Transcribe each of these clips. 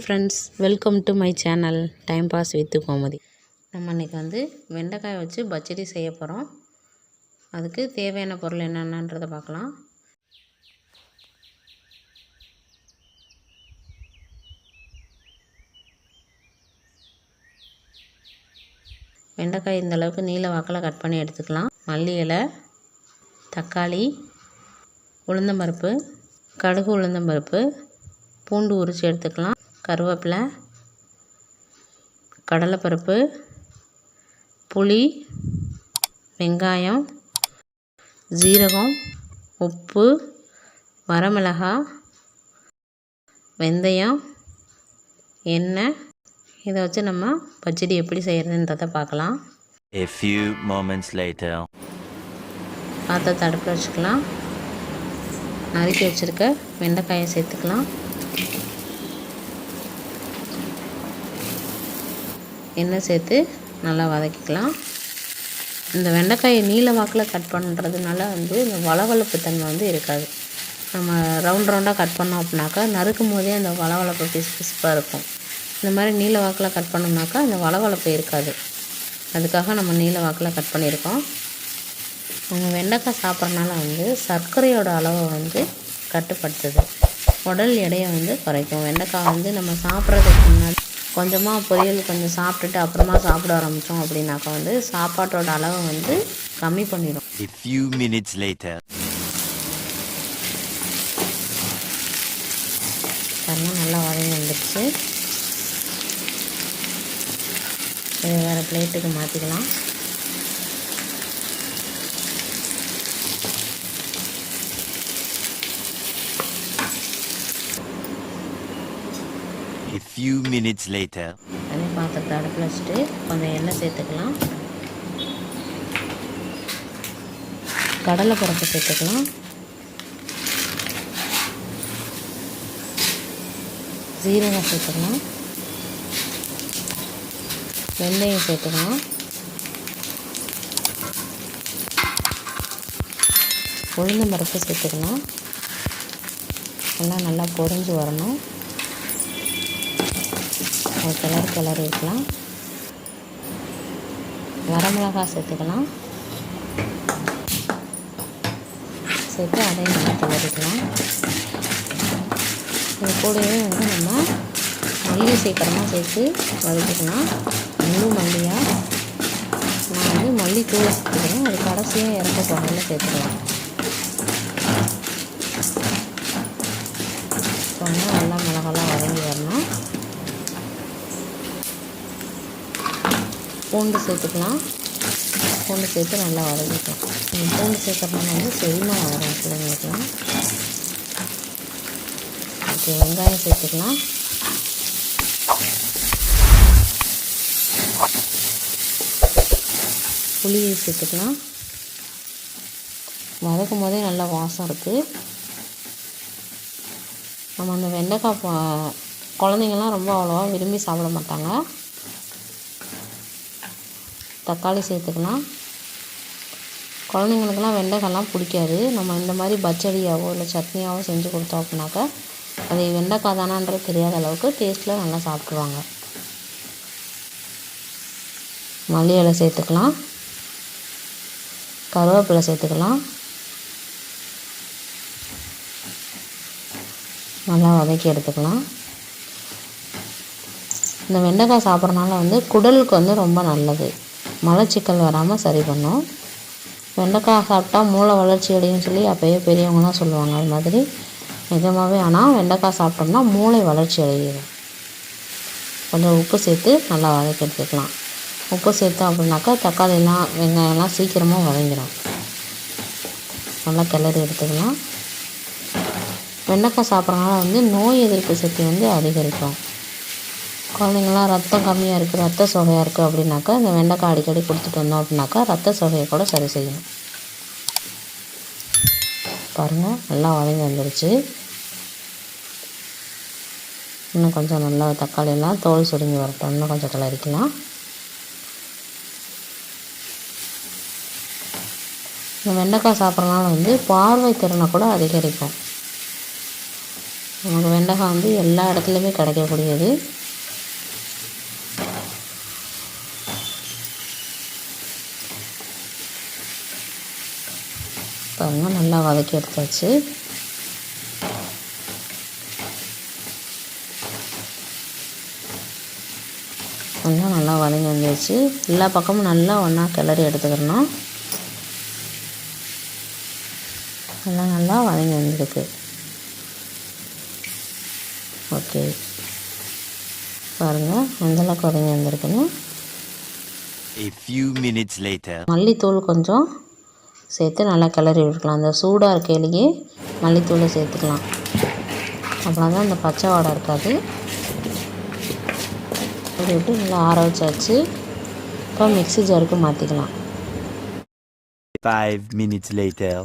Friends, welcome to my channel time pass with Gomathi. நம்ம இன்றைக்கி வந்து வெண்டைக்காய் வச்சு பச்சடி செய்ய போகிறோம். அதுக்கு தேவையான பொருள் என்னென்னன்றதை பார்க்கலாம். வெண்டைக்காய் இந்தளவுக்கு நீல வாக்கில் கட் பண்ணி எடுத்துக்கலாம். மல்லி இலை, தக்காளி, உளுந்தம்பருப்பு, கடுகு உளுந்தம்பருப்பு, பூண்டு உரித்து எடுத்துக்கலாம், கருவேப்பிலை, கடலைப்பருப்பு, புளி, வெங்காயம், ஜீரகம், உப்பு, வரமிளகாய், வெந்தயம், எண்ணெய். இதை வச்சு நம்ம பச்சடி எப்படி செய்கிறதுன்றதை பார்க்கலாம். A few moments later. பாத்திரத்தை அடுப்பில் வச்சுக்கலாம். நறுக்கி வச்சுருக்க வெண்டைக்காயை சேர்த்துக்கலாம். எண்ணெய் சேர்த்து நல்லா வதக்கிக்கலாம். இந்த வெண்டைக்காயை நீல வாக்கில் கட் பண்ணுறதுனால வந்து இந்த வளவளப்பு தன்மை வந்து இருக்காது. நம்ம ரவுண்டாக கட் பண்ணோம் அப்படின்னாக்கா நறுக்கும் போதே அந்த வளவளப்பு பிசுப்பாக இருக்கும். இந்த மாதிரி நீல வாக்கில் கட் பண்ணோம்னாக்கா அந்த வளவளப்பு இருக்காது. அதுக்காக நம்ம நீல வாக்கில் கட் பண்ணியிருக்கோம். நம்ம வெண்டைக்காய் சாப்பிட்றதுனால வந்து சர்க்கரையோட அளவை வந்து கட்டுப்படுத்துது, உடல் எடையை வந்து குறைக்கும். வெண்டைக்காய் வந்து நம்ம சாப்பிட்றதுக்கு முன்னாடி கொஞ்சமாக பொரியல் கொஞ்சம் சாப்பிட்டுட்டு அப்புறமா சாப்பிட ஆரம்பித்தோம் அப்படின்னாக்கா வந்து சாப்பாட்டோட அளவை வந்து கம்மி பண்ணிடும். A few minutes later. பாருங்க, நல்லா வதங்கி வந்துடுச்சு. இதை வேறு பிளேட்டுக்கு மாற்றிக்கலாம். A few minutes later. அதே பாத்திரத்தை அடுப்பில் வச்சுட்டு கொஞ்சம் எண்ணெய் சேர்த்துக்கலாம். கடலைப்பருப்பு சேர்த்துக்கலாம். ஜீரகம் சேர்த்துக்கலாம். வெந்தயம் சேர்த்துக்கலாம். உளுந்தம்பருப்பு சேர்த்துக்கலாம். எல்லாம் நல்லா பொரிஞ்சு வரணும். கிளறி வைக்கலாம். வரமிளகாய் சேர்த்துக்கலாம். சேர்த்து அதையும் நல்லா கிளறிக்கலாம். இது கூடவே வந்து நம்ம மல்லி சீக்கிரமாக சேர்த்து வதக்கிக்கலாம். முழு மல்லியாக நான் வந்து மல்லி தூள் சேர்த்துக்கிறேன். அது கடைசியாக இறக்க போகல சேர்த்துக்கலாம். சொன்னால் நல்லா மிளகாலாம் வதங்கி வரணும். பூண்டு சேர்த்துக்கலாம். பூண்டு சேர்த்து நல்லா வதக்கிக்கலாம். பூண்டு சேர்க்கறதுனால வந்து செரிமானம் வரும் பிள்ளைங்களுக்குலாம். ஓகே, வெங்காயம் சேர்த்துக்கலாம். புளி சேர்த்துக்கலாம். வதக்கும் போதே நல்லா வாசம் இருக்குது. நம்ம அந்த வெண்டைக்காய் குழந்தைங்கள்லாம் ரொம்ப அவ்வளோவா விரும்பி சாப்பிட மாட்டாங்க. தக்காளி சேர்த்துக்கலாம். குழந்தைங்களுக்கெல்லாம் வெண்டைக்காய்லாம் பிடிக்காது. நம்ம இந்த மாதிரி பச்சடியாவோ இல்லை சட்னியாவோ செஞ்சு கொடுத்தோம் அப்படின்னாக்கா அது வெண்டைக்காய் தானான்றது தெரியாத அளவுக்கு டேஸ்ட்டில் நல்லா சாப்பிட்ருவாங்க. மல்லி இலை சேர்த்துக்கலாம். கருவேப்பிலை சேர்த்துக்கலாம். நல்லா வதக்கி எடுத்துக்கலாம். இந்த வெண்டைக்காய் சாப்பிட்றதுனால வந்து குடலுக்கு வந்து ரொம்ப நல்லது. மலச்சிக்கல் வராமல் சரி பண்ணும். வெண்டைக்காய் சாப்பிட்டா மூளை வளர்ச்சி அடையும் சொல்லி அப்போயே பெரியவங்களாம் சொல்லுவாங்க. அது மாதிரி நிஜமாகவே ஆனால் வெண்டைக்காய் சாப்பிட்டோம்னா மூளை வளர்ச்சி அடையும். கொஞ்சம் உப்பு சேர்த்து நல்லா வதக்கி எடுத்துக்கலாம். உப்பு சேர்த்தோம் அப்படின்னாக்கா தக்காளிலாம் வெங்காயம்லாம் சீக்கிரமாக வதங்கிடும். நல்லா கிளறி எடுத்துக்கலாம். வெண்டைக்காய் சாப்பிட்றதுனால வந்து நோய் எதிர்ப்பு சக்தி வந்து அதிகரிக்கும். குழந்தைங்களாம் ரத்தம் கம்மியாக இருக்குது, ரத்த சோகையாக இருக்குது அப்படின்னாக்கா இந்த வெண்டைக்காய் அடிக்கடி கொடுத்துட்டு வந்தோம் அப்படின்னாக்கா ரத்த சோகையை கூட சரி செய்யணும். பாருங்கள், நல்லா வதங்கி வந்துடுச்சு. இன்னும் கொஞ்சம் நல்லா தக்காளியெல்லாம் தோல் சுருங்கி வரட்டும். இன்னும் கொஞ்சம் கிளறிக்கலாம். இந்த வெண்டைக்காய் சாப்பிட்றதுனால வந்து பார்வை திறனை கூட அதிகரிக்கும். நமக்கு வெண்டைக்காய் வந்து எல்லா இடத்துலையுமே கிடைக்கக்கூடியது. பாருங்கள், நல்லா வதக்கி எடுத்தாச்சு. நல்லா வதங்கி வந்துடுச்சு. எல்லா பக்கமும் நல்லா ஒன்றா கிளறி எடுத்துக்கிறணும். நல்லா வதங்கி வந்துருக்கு. ஓகே, பாருங்கள் எந்தளவுக்கு வதங்கி வந்திருக்குன்னு. A few minutes later. மல்லித்தூள் கொஞ்சம் சேர்த்து நல்லா கிளறி விட்டுக்கலாம். அந்த சூடாக இருக்கையிலேயே மல்லித்தூளை சேர்த்துக்கலாம். அப்படின்னா தான் அந்த பச்சை வாடை இருக்காது. அப்படி விட்டு நல்லா ஆற வச்சாச்சு. இப்போ மிக்ஸி ஜாருக்கு மாற்றிக்கலாம். 5 minutes later.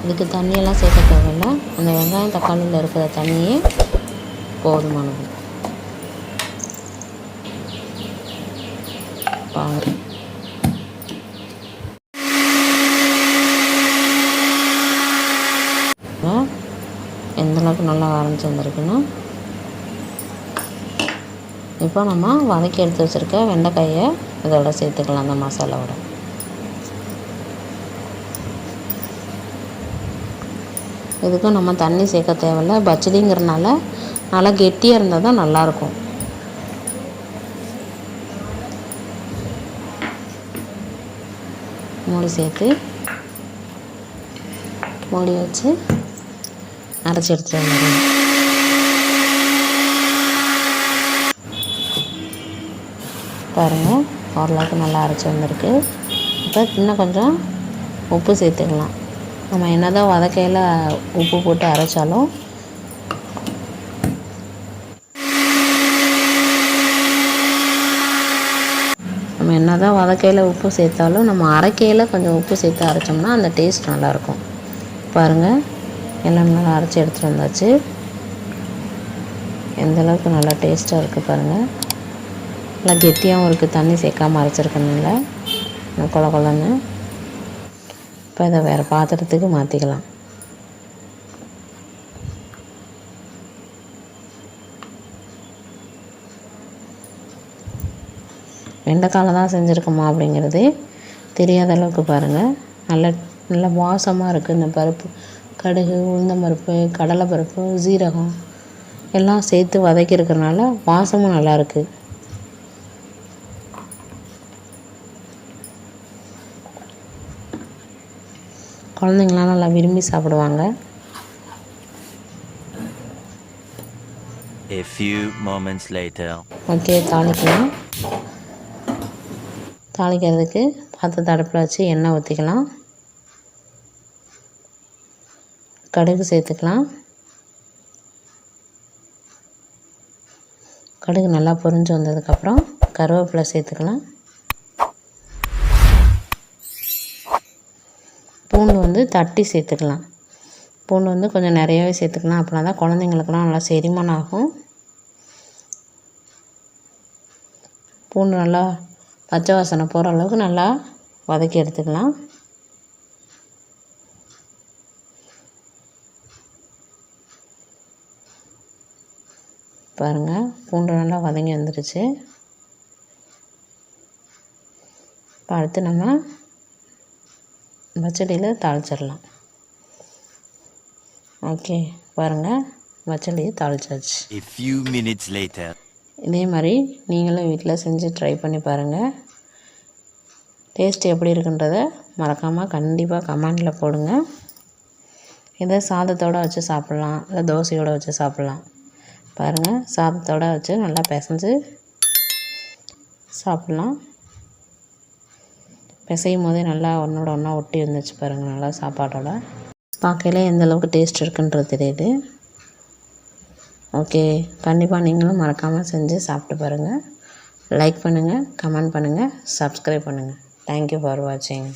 இதுக்கு தண்ணியெல்லாம் சேர்க்க தேவையில்லை. அந்த வெங்காயம் தக்காளியில் இருக்கிற தண்ணியே போதுமானது. பாருங்க, எந்தளவுக்கு நல்லா ஆரம்பிச்சு வந்துருக்குன்னு. இப்போ நம்ம வதக்கி எடுத்து வச்சுருக்க வெண்டைக்காயை இதோட சேர்த்துக்கலாம். அந்த மசாலாவோட இதுக்கும் நம்ம தண்ணி சேர்க்க தேவையில்லை. பச்சடிங்கிறனால நல்லா கெட்டியாக இருந்தால் தான் நல்லாயிருக்கும். மூடி சேர்த்து மூடி வச்சு அரைச்சி எடுத்துகிட்டு வந்துடுங்க. பாருங்கள், ஓரளவுக்கு நல்லா அரைச்சி வந்திருக்கு. இப்போ இன்னும் கொஞ்சம் உப்பு சேர்த்துக்கலாம். நம்ம என்ன தான் வதக்கையில் உப்பு போட்டு அரைச்சாலும் உப்பு சேர்த்தாலும் நம்ம அரைக்கையில் கொஞ்சம் உப்பு சேர்த்து அரைச்சோம்னா அந்த டேஸ்ட் நல்லாயிருக்கும். பாருங்கள், எல்லாம் நல்லா அரைச்சி எடுத்துகிட்டு வந்தாச்சு. எந்தளவுக்கு நல்லா டேஸ்ட்டாக இருக்குது பாருங்கள். நல்லா கெட்டியாகவும் இருக்குது. தண்ணி சேர்க்காமல் அரைச்சிருக்கணும்ல, கொல கொலன்னு. இப்போ இதை வேறு பாத்திரத்துக்கு மாற்றிக்கலாம். வெண்டைக்காயில் தான் செஞ்சுருக்கோமா அப்படிங்கிறது தெரியாத அளவுக்கு பாருங்கள். நல்ல வாசமாக இருக்குது. இந்த பருப்பு, கடுகு, உளுந்தம்பருப்பு, கடலைப்பருப்பு, சீரகம் எல்லாம் சேர்த்து வதக்கியிருக்கிறனால வாசமும் நல்லாயிருக்கு. குழந்தைங்களாம் நல்லா விரும்பி சாப்பிடுவாங்க. A few moments later. Okay, தாளிக்கலாம். தாளிக்கிறதுக்கு பாத்திரத்தை அடுப்பில் வச்சு எண்ணெய் ஊற்றிக்கலாம். கடுகு சேர்த்துக்கலாம். கடுகு நல்லா பொரிஞ்சு வந்ததுக்கப்புறம் கருவேப்பிலை சேர்த்துக்கலாம். பூண்டு தட்டி சேர்த்துக்கலாம். பூண்டு கொஞ்சம் நிறையாவே சேர்த்துக்கலாம். அப்படின்னா தான் குழந்தைங்களுக்குலாம் நல்லா செரிமானம் ஆகும். பூண்டு நல்லா பச்சை வாசனை போகிற அளவுக்கு நல்லா வதக்கி எடுத்துக்கலாம். பாருங்கள், பூண்டு நல்லா வதங்கி வந்துடுச்சு. இப்போ அடுத்து நம்ம பச்சடியில் தாளிச்சிடலாம். ஓகே, பாருங்கள், பச்சடியை தாளிச்சாச்சு. A few minutes later. இதே மாதிரி நீங்களும் வீட்டில் செஞ்சு ட்ரை பண்ணி பாருங்கள். டேஸ்ட் எப்படி இருக்குன்றதை மறக்காமல் கண்டிப்பாக கமெண்டில் போடுங்க. இதை சாதத்தோடு வச்சு சாப்பிட்லாம், இல்லை தோசையோடு வச்சு சாப்பிட்லாம். பாருங்கள், சாதத்தோடு வச்சு நல்லா பிசைஞ்சு சாப்பிட்லாம். பிசையும் போதே நல்லா ஒன்றோட ஒன்றா ஒட்டி வந்துச்சு பாருங்கள். நல்லா சாப்பாட்டோட பார்க்கையில எந்தளவுக்கு டேஸ்ட் இருக்குன்றது தெரியுது. ஓகே, கண்டிப்பாக நீங்களும் மறக்காமல் செஞ்சு சாப்பிட்டு பாருங்கள். லைக் பண்ணுங்கள், கமெண்ட் பண்ணுங்கள், சப்ஸ்கிரைப் பண்ணுங்கள். தேங்க்யூ ஃபார் வாட்சிங்.